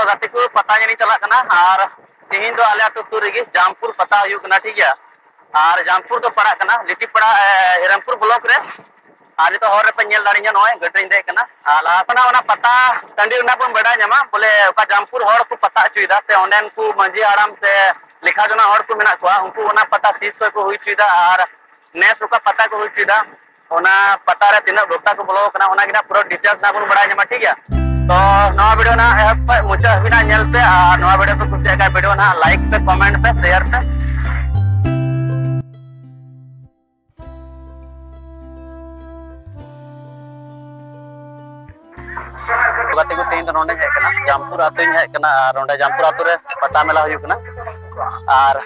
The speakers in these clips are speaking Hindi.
गाते को पता नहीं चला करना और तीन दो आले तो सूर रही जामपुर पता हुई करना ठीक है और जामपुर तो पड़ा करना लिट्टी पड़ा हिरमपुर ब्लॉक रे आज तो हर पे नेल दाड़िया नॉय गटरिन दे करना लासना वाला पता टंडी उना पण बड़ा जमा बोले का जामपुर हर को पता चुइदा से ओनेन को मंजी आराम से लिखा जना हर को मेना को उनको ओना पता 30 को हुई चुइदा और नेस का पता को हुई चुइदा ओना पता रे तीना भक्ता को ब्लॉक ना ओना गिना पूरा डिटेल्स ना पण बड़ा जमा ठीक है तो नवा वीडियो ना एप पे मुझे अभी ना नेल पे नवा वीडियो पे कुछ का वीडियो ना लाइक पे कमेंट पे शेयर पे गाते को तीन नोंडे है कना जामपुर आते है कना नोंडे जामपुर आते रे पता मेला हुई कना और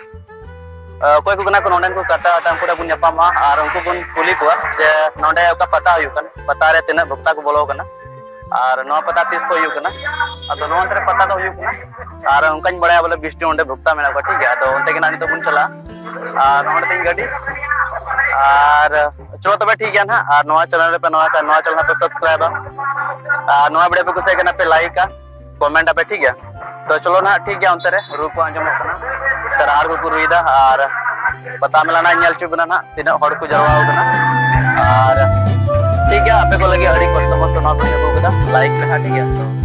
कोई को कना को नोंडे को कटा टांपुरा बुन न्यापामा और उनको बुन कुली को जे नोंडे का पता हुई कना पता रे तीन भक्ता को बोलो कना और नवा पता 30 को हुई कना अदो नोन रे पता तो हुई कना और उनकाñ बड़ा बोले 20 टी ओंडे भक्ता मेला को ठीक है तो उनते के नानी तो बुन चला और नोंडे तीन गाड़ी और चलो तबे ठीक है ना और नवा चैनल पे नवा चैनल पे सब्सक्राइब नवा वीडियो पे कुछ करना पे लाइक का कमेंट पे ठीक है तो चलो ना ठीक है उनते रे रूप को आंजम करना तर आर को रुईदा और पता मिला ना नेल चुबना ना तीन हड़ को जरवा होना और ठीक है आपे को लगी हड़ी को समस्त ना तो को लाइक पे ठीक है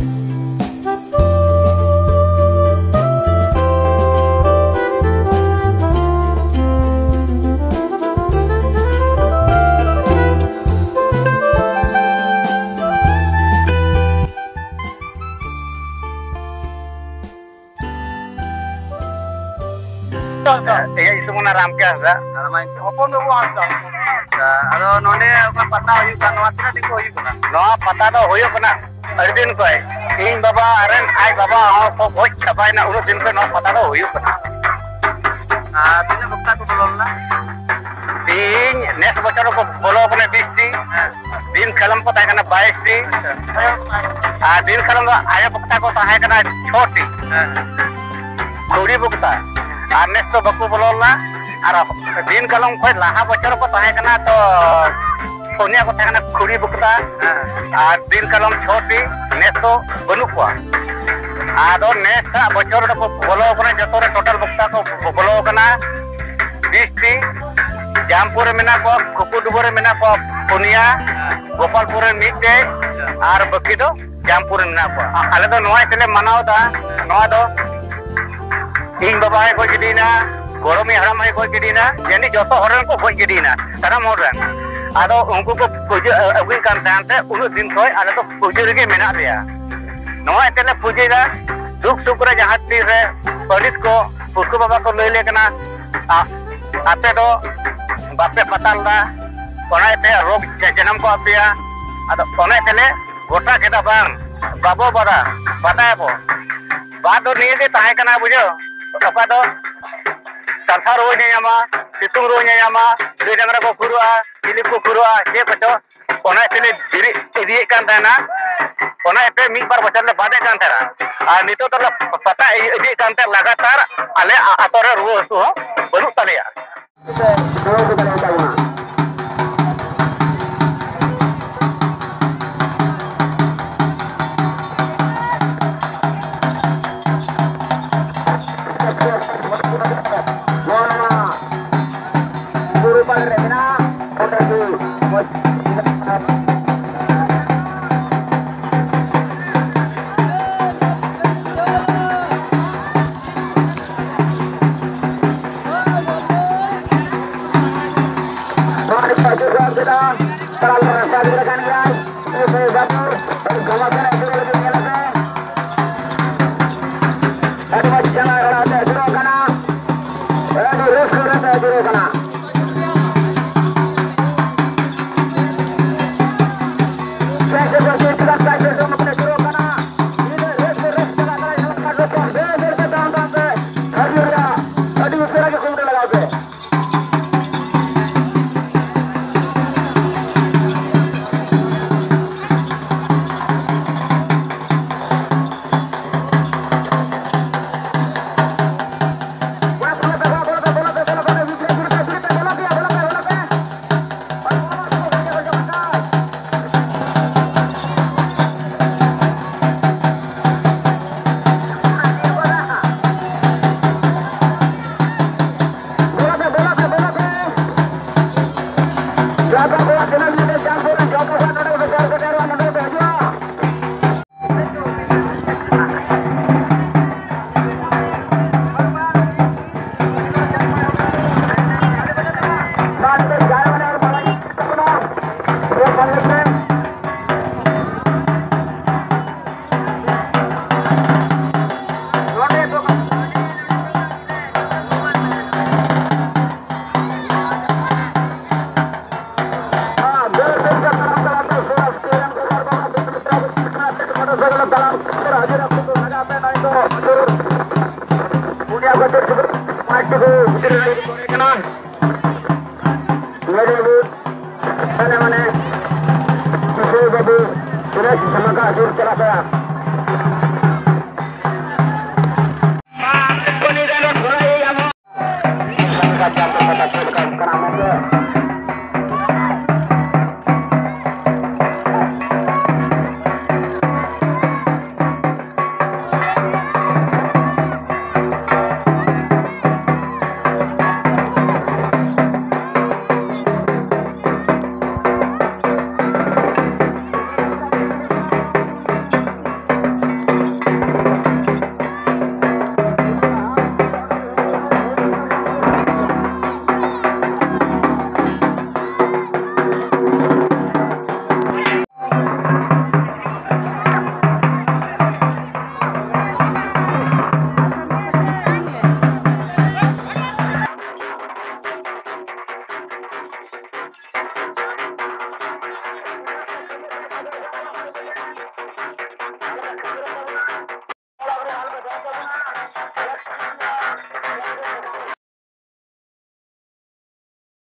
इसमुना राम के हसा ओपन दो आंदा अरो नोंडे का पता हुई का नवा तीन दिन को हुई कना नवा पता तो हुई कना अर्जुन को इन बाबा अरन आई बाबा को बहुत छपाई ना उन दिन पे नवा पता तो हुई कना तीन भक्ता को बोलना तीन नेक्स्ट बच्चों को बोलो कने 20 टी दिन कलम को ताय कना 22 टी दिन कलम आया भक्ता को ताय कना 6 टी थोड़ी भक्ता और नेस तो बको बोलना और दिन कलम खोज लाहा बचर को ताहे कना तो सोनिया को ताहे खुड़ी बुकता और दिन कलम छोटी नेस तो बनु को आदो नेस का बचर को बोलो कना जतो रे टोटल बुकता को बोलो कना 20 टी जामपुर मेना को कुकुडुबरे मेना को पुनिया गोपालपुर मिटे और बकी दो जामपुर मेना को आले दो नोय तेले मनाव दा नोआ दो इन बाबा है कोई गिडीना गरमी हराम है कोई गिडीना यानी जो हरन को कोई गिडीना साराम हरन आदो उनको को पूजा अगुई कान तानते उन दिन कोई आले तो पूजा रे मेना दिया नोआ तेले पूजा दुख सुख रे जहां तीर रे पुलिस को उसको बाबा को ले लेकना आते दो बापे पतालदा कोना ते रोग जन्म को आपिया आदो कोना तेले गोटा केदा बांग बाबो बड़ा बताए बो बात दो नहीं दे ताहे कना बुझो apa do sarsa ro nyama situng ro nyama de jangra ko kurua pilip ko kurua je pacho ona tele diri idi kan dana ona pe mi bar bachar le bade kan tera nito to pata idi kan ter lagatar ale atore ro so baru tale ya ᱟᱫᱚ